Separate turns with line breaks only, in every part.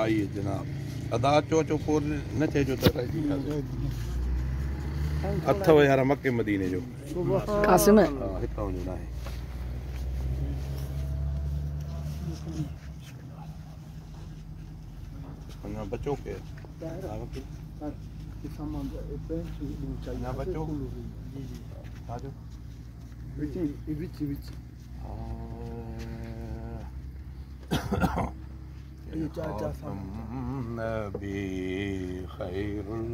आइए जनाब अदा चो चो पोर न चइजो त रहिजी अथव यार मके मदीने जो
कासिम है
हां हितां जो नाहे ना बच्चों के ना बच्चों आजो विच नबी खैरुल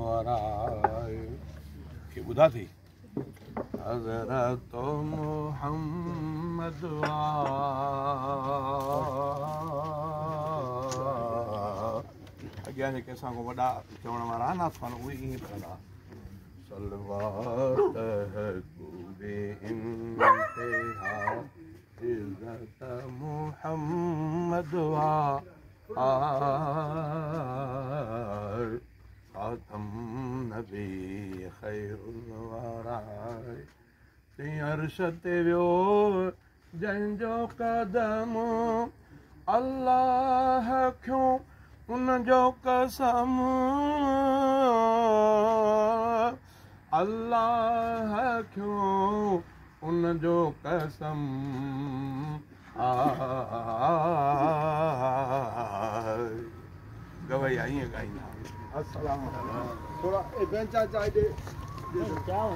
वरा के बुधा थी हज़रत मुहम्मद अॻियां जेके असांखां वॾा चवण वारा आहिनि असां उहे ईअं पढ़ंदा सलवात इज़्ज़त मुहम्मद खातम नबी खैरुल वरा अर्श ते वियो जंहिंजो कदम अल्लाह खियो उन जो कसम अल्लाह क्यों उन जो कसम गवैया ईअं ॻाईंदा अस्सलाम थोड़ा बेंचा चाय दे क्या हो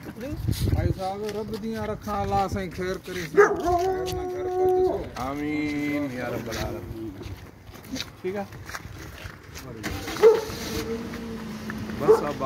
भाई साहब रब दियां रखा अल्लाह से खैर करी
आमीन या रब्बल आलमीन ठीक है बस अब